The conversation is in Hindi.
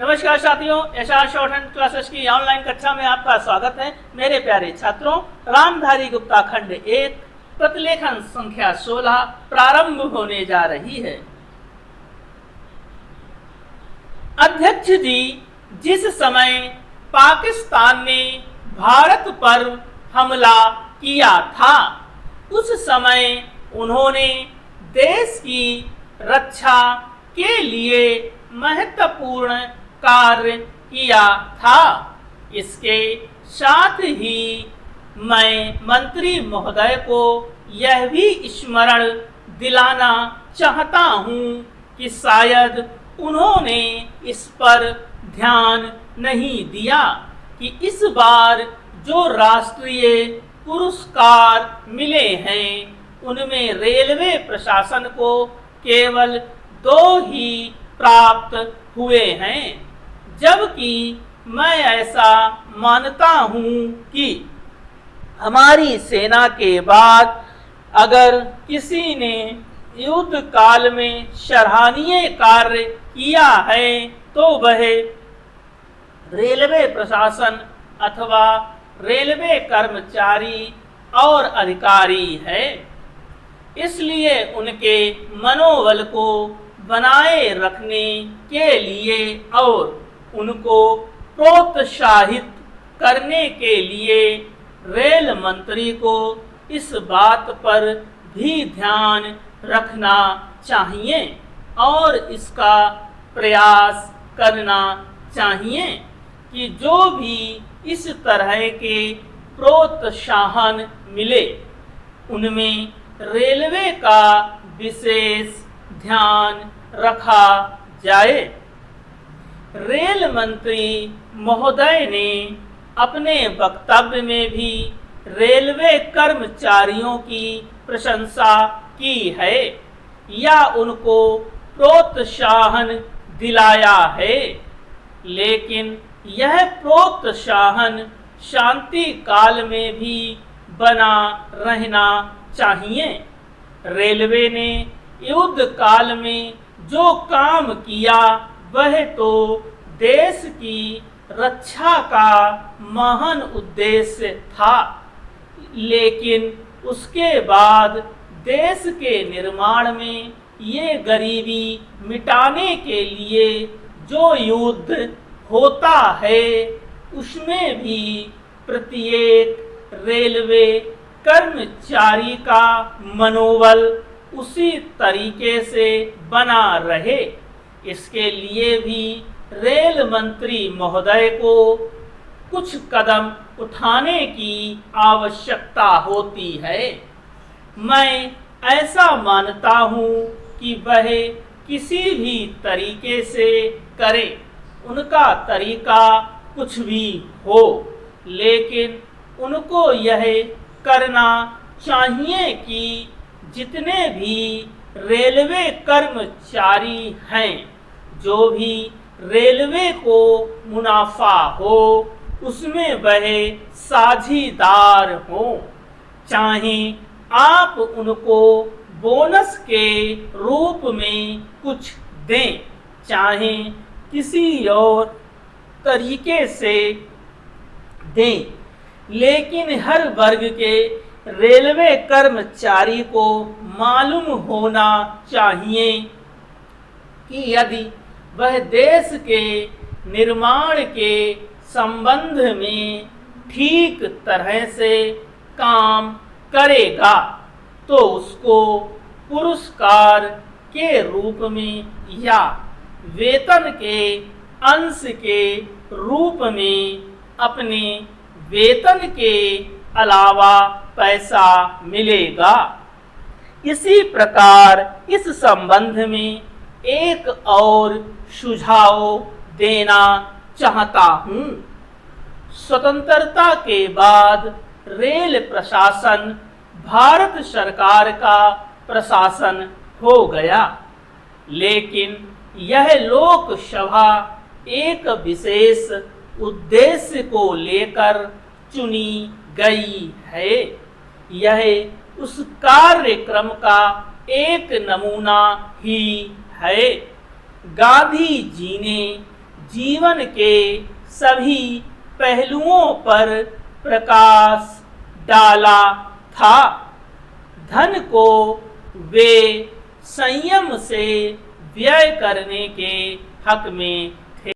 नमस्कार साथियों, एसआर शॉर्ट हैंड क्लासेस की ऑनलाइन कक्षा में आपका स्वागत है। मेरे प्यारे छात्रों, रामधारी गुप्ता खंड 1 प्रतिलेखन संख्या 16 प्रारंभ होने जा रही है। अध्यक्ष जी, जिस समय पाकिस्तान ने भारत पर हमला किया था, उस समय उन्होंने देश की रक्षा के लिए महत्वपूर्ण कार्य किया था। इसके साथ ही मैं मंत्री महोदय को यह भी स्मरण दिलाना चाहता हूं कि शायद उन्होंने इस पर ध्यान नहीं दिया कि इस बार जो राष्ट्रीय पुरस्कार मिले हैं उनमें रेलवे प्रशासन को केवल 2 ही प्राप्त हुए हैं, जबकि मैं ऐसा मानता हूं कि हमारी सेना के बाद अगर किसी ने युद्ध काल में सराहनीय कार्य किया है तो वह रेलवे प्रशासन अथवा रेलवे कर्मचारी और अधिकारी है। इसलिए उनके मनोबल को बनाए रखने के लिए और उनको प्रोत्साहित करने के लिए रेल मंत्री को इस बात पर भी ध्यान रखना चाहिए और इसका प्रयास करना चाहिए कि जो भी इस तरह के प्रोत्साहन मिले उनमें रेलवे का विशेष ध्यान रखा जाए। रेल मंत्री महोदय ने अपने वक्तव्य में भी रेलवे कर्मचारियों की प्रशंसा की है या उनको प्रोत्साहन दिलाया है, लेकिन यह प्रोत्साहन शांति काल में भी बना रहना चाहिए। रेलवे ने युद्ध काल में जो काम किया वह तो देश की रक्षा का महान उद्देश्य था, लेकिन उसके बाद देश के निर्माण में ये गरीबी मिटाने के लिए जो युद्ध होता है उसमें भी प्रत्येक रेलवे कर्मचारी का मनोबल उसी तरीके से बना रहे। इसके लिए भी रेल मंत्री महोदय को कुछ कदम उठाने की आवश्यकता होती है। मैं ऐसा मानता हूँ कि वह किसी भी तरीके से करे, उनका तरीका कुछ भी हो, लेकिन उनको यह करना चाहिए कि जितने भी रेलवे कर्मचारी हैं, जो भी रेलवे को मुनाफा हो उसमें वह साझीदार हो। चाहे आप उनको बोनस के रूप में कुछ दें, चाहे किसी और तरीके से दें, लेकिन हर वर्ग के रेलवे कर्मचारी को मालूम होना चाहिए कि यदि वह देश के निर्माण के संबंध में ठीक तरह से काम करेगा तो उसको पुरस्कार के रूप में या वेतन के अंश के रूप में अपने वेतन के अलावा पैसा मिलेगा। इसी प्रकार इस संबंध में एक और सुझाव देना चाहता हूँ। स्वतंत्रता के बाद रेल प्रशासन भारत सरकार का प्रशासन हो गया, लेकिन यह लोकसभा एक विशेष उद्देश्य को लेकर चुनी गई है। यह उस कार्यक्रम का एक नमूना ही है। गांधी जी ने जीवन के सभी पहलुओं पर प्रकाश डाला था। धन को वे संयम से व्यय करने के हक में